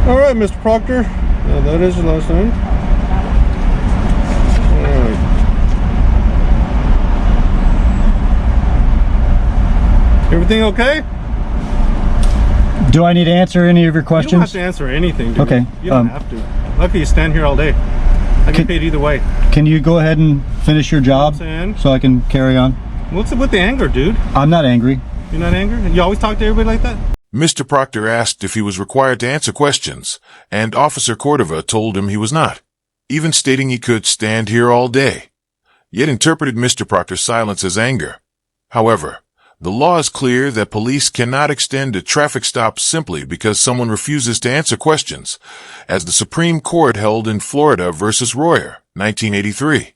All right, Mr. Proctor. That is your last name. All right. Everything okay? Do I need to answer any of your questions? You don't have to answer anything, dude. Okay. You don't have to. Lucky you stand here all day. I get paid either way. Can you go ahead and finish your job so I can carry on? What's it with the anger, dude? I'm not angry. You're not angry? You always talk to everybody like that? Mr. Proctor asked if he was required to answer questions, and Officer Cordova told him he was not, even stating he could stand here all day, yet interpreted Mr. Proctor's silence as anger. However, the law is clear that police cannot extend a traffic stop simply because someone refuses to answer questions, as the Supreme Court held in Florida versus Royer, 1983,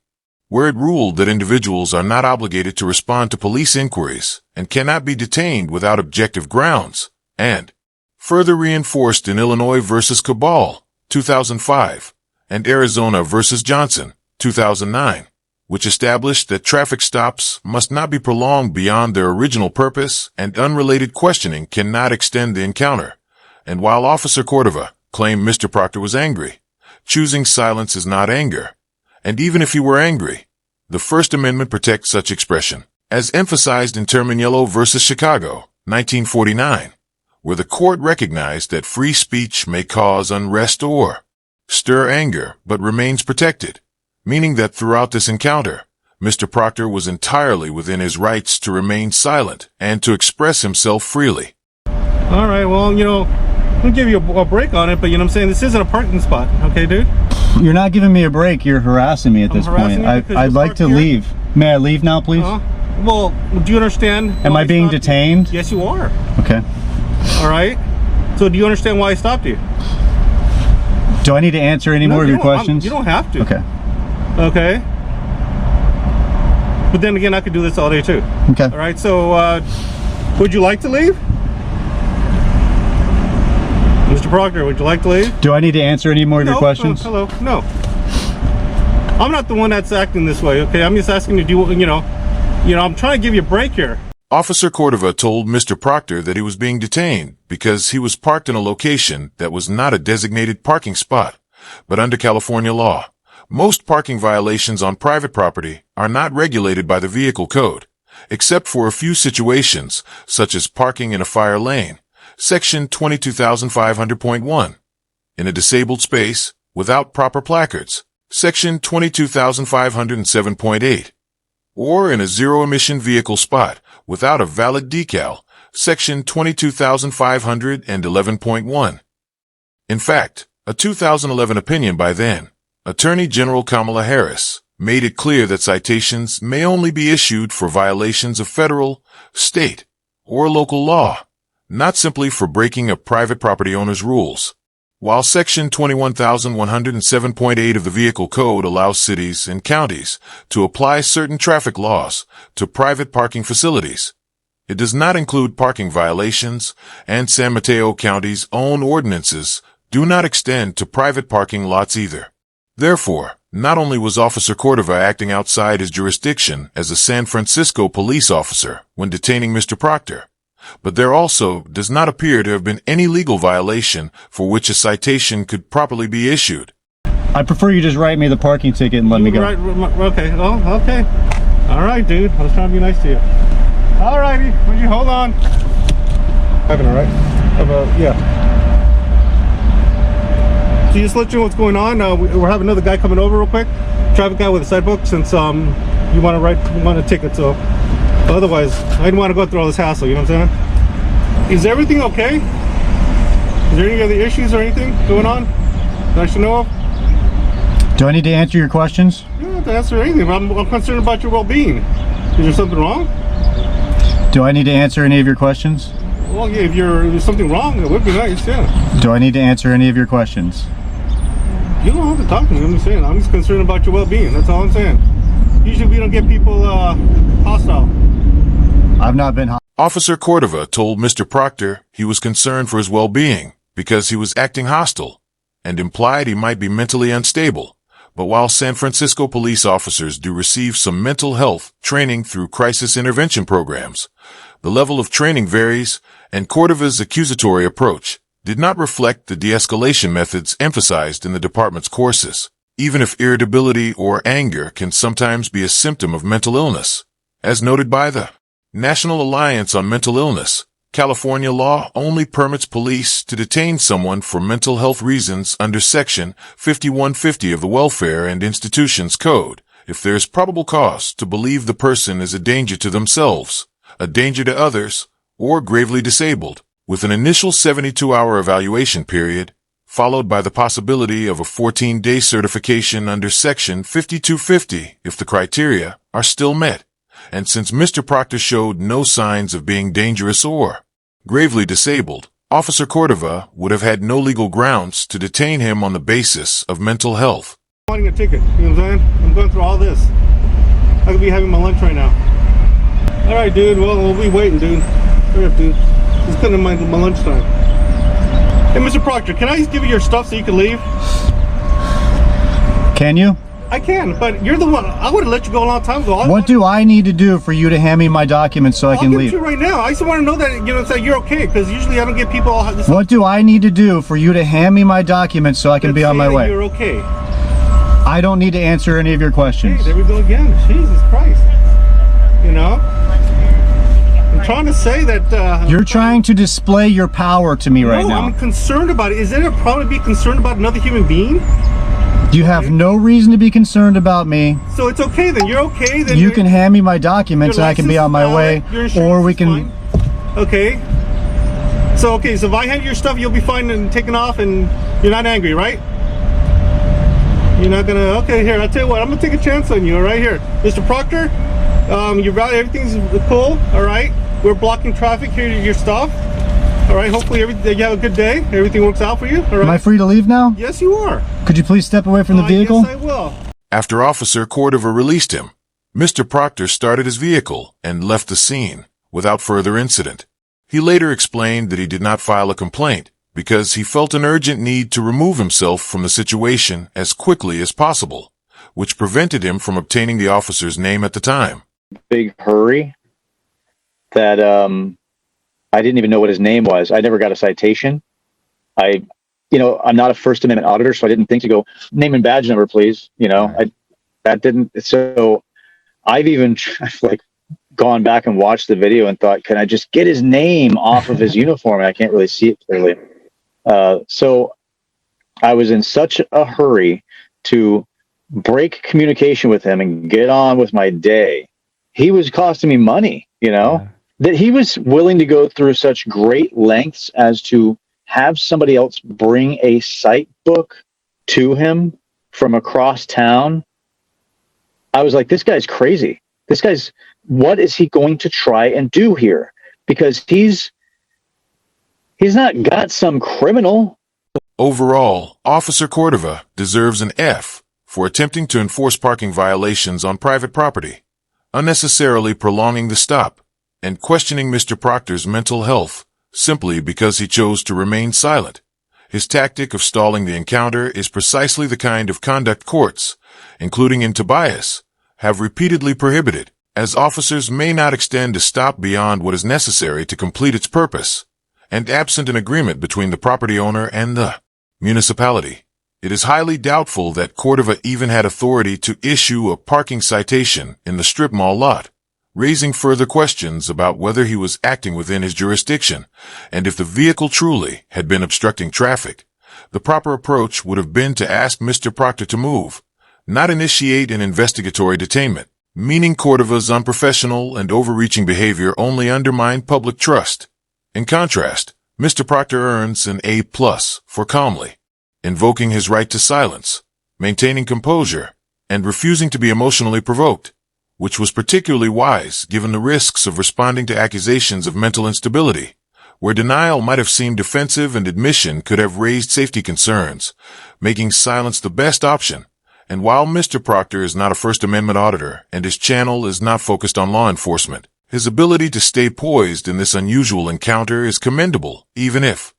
where it ruled that individuals are not obligated to respond to police inquiries and cannot be detained without objective grounds, and further reinforced in Illinois versus Cabal, 2005, and Arizona versus Johnson, 2009, which established that traffic stops must not be prolonged beyond their original purpose and unrelated questioning cannot extend the encounter. And while Officer Cordova claimed Mr. Proctor was angry, choosing silence is not anger. And even if he were angry, the First Amendment protects such expression, as emphasized in Terminiello versus Chicago, 1949, where the court recognized that free speech may cause unrest or stir anger but remains protected, meaning that throughout this encounter, Mr. Proctor was entirely within his rights to remain silent and to express himself freely. All right, well, I'll give you a break on it, but you know what I'm saying? This isn't a parking spot, okay, dude? You're not giving me a break. You're harassing me at this point. I'd like to leave. May I leave now, please? Well, do you understand? Am I being detained? Yes, you are. Okay. All right. So do you understand why I stopped you? Do I need to answer any more of your questions? You don't have to. Okay. Okay. But then again, I could do this all day too. Okay. All right. So, would you like to leave? Mr. Proctor, would you like to leave? Do I need to answer any more of your questions? Hello. No. I'm not the one that's acting this way, okay? I'm just asking you to do, I'm trying to give you a break here. Officer Cordova told Mr. Proctor that he was being detained because he was parked in a location that was not a designated parking spot. But under California law, most parking violations on private property are not regulated by the vehicle code, except for a few situations, such as parking in a fire lane, Section 22,500.1, in a disabled space without proper placards, Section 22,507.8, or in a zero-emission vehicle spot without a valid decal, Section 22,511.1. In fact, a 2011 opinion by then Attorney General Kamala Harris made it clear that citations may only be issued for violations of federal, state, or local law, not simply for breaking a private property owner's rules. While Section 21,107.8 of the Vehicle Code allows cities and counties to apply certain traffic laws to private parking facilities, it does not include parking violations, and San Mateo County's own ordinances do not extend to private parking lots either. Therefore, not only was Officer Cordova acting outside his jurisdiction as a San Francisco police officer when detaining Mr. Proctor, but there also does not appear to have been any legal violation for which a citation could properly be issued. I prefer you just write me the parking ticket and let me go. Right, okay. Oh, okay. All right, dude. I was trying to be nice to you. All righty. Would you hold on? Having all right? Yeah. So just let you know what's going on. We're having another guy coming over real quick. Traffic guy with a side book, since you want a ticket. So otherwise, I didn't want to go through all this hassle. You know what I'm saying? Is everything okay? Is there any other issues or anything going on that I should know of? Do I need to answer your questions? You don't have to answer anything. I'm concerned about your well-being. Is there something wrong? Do I need to answer any of your questions? Well, yeah, if there's something wrong, it would be nice, yeah. Do I need to answer any of your questions? You don't have to talk to me. I'm just saying. I'm just concerned about your well-being. That's all I'm saying. Usually we don't get people hostile. I've not been hostile. Officer Cordova told Mr. Proctor he was concerned for his well-being because he was acting hostile and implied he might be mentally unstable. But while San Francisco police officers do receive some mental health training through crisis intervention programs, the level of training varies, and Cordova's accusatory approach did not reflect the de-escalation methods emphasized in the department's courses, even if irritability or anger can sometimes be a symptom of mental illness. As noted by the National Alliance on Mental Illness, California law only permits police to detain someone for mental health reasons under Section 5150 of the Welfare and Institutions Code if there is probable cause to believe the person is a danger to themselves, a danger to others, or gravely disabled, with an initial 72-hour evaluation period, followed by the possibility of a 14-day certification under Section 5250 if the criteria are still met. And since Mr. Proctor showed no signs of being dangerous or gravely disabled, Officer Cordova would have had no legal grounds to detain him on the basis of mental health. I'm wanting a ticket, you know what I'm saying? I'm going through all this. I could be having my lunch right now. Alright, dude, well, we'll be waiting, dude. Hurry up, dude. It's kind of my lunchtime. Hey, Mr. Proctor, can I just give you your stuff so you can leave? Can you? I can, but you're the one. I would have let you go a long time ago. What do I need to do for you to hand me my documents so I can leave? I'll give it to you right now. I just want to know that, you know, that you're okay, because usually I don't get people all this. What do I need to do for you to hand me my documents so I can be on my way? You're okay. I don't need to answer any of your questions. Hey, there we go again. Jesus Christ. You know? I'm trying to say that... You're trying to display your power to me right now. No, I'm concerned about it. Is there a problem to be concerned about another human being? You have no reason to be concerned about me. So it's okay then. You're okay then. You can hand me my documents and I can be on my way. Or we can... Okay. So if I hand you your stuff, you'll be fine and taken off and you're not angry, right? You're not gonna... Okay, here, I'll tell you what. I'm gonna take a chance on you, all right? Here. Mr. Proctor, everything's cool, all right? We're blocking traffic here to your stuff. All right, hopefully you have a good day. Everything works out for you, all right? Am I free to leave now? Yes, you are. Could you please step away from the vehicle? Yes, I will. After Officer Cordova released him, Mr. Proctor started his vehicle and left the scene without further incident. He later explained that he did not file a complaint because he felt an urgent need to remove himself from the situation as quickly as possible, which prevented him from obtaining the officer's name at the time. Big hurry that I didn't even know what his name was. I never got a citation. I'm not a First Amendment auditor, so I didn't think to go name and badge number, please. So I've even gone back and watched the video and thought, can I just get his name off of his uniform? And I can't really see it clearly. So I was in such a hurry to break communication with him and get on with my day. He was costing me money, that he was willing to go through such great lengths as to have somebody else bring a cite book to him from across town. I was like, this guy's crazy. What is he going to try and do here? Because he's not got some criminal. Overall, Officer Cordova deserves an F for attempting to enforce parking violations on private property, unnecessarily prolonging the stop, and questioning Mr. Proctor's mental health simply because he chose to remain silent. His tactic of stalling the encounter is precisely the kind of conduct courts, including in Tobias, have repeatedly prohibited, as officers may not extend a stop beyond what is necessary to complete its purpose, and absent an agreement between the property owner and the municipality. It is highly doubtful that Cordova even had authority to issue a parking citation in the strip mall lot, raising further questions about whether he was acting within his jurisdiction, and if the vehicle truly had been obstructing traffic. The proper approach would have been to ask Mr. Proctor to move, not initiate an investigatory detainment, meaning Cordova's unprofessional and overreaching behavior only undermined public trust. In contrast, Mr. Proctor earns an A+ for calmly invoking his right to silence, maintaining composure, and refusing to be emotionally provoked, which was particularly wise given the risks of responding to accusations of mental instability, where denial might have seemed defensive and admission could have raised safety concerns, making silence the best option. And while Mr. Proctor is not a First Amendment auditor and his channel is not focused on law enforcement, his ability to stay poised in this unusual encounter is commendable, even if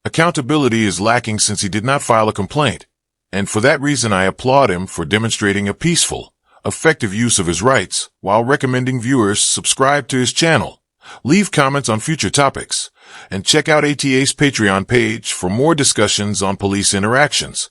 accountability is lacking since he did not file a complaint. And for that reason I applaud him for demonstrating a peaceful, effective use of his rights while recommending viewers subscribe to his channel leave comments on future topics, and check out ATA's Patreon page for more discussions on police interactions.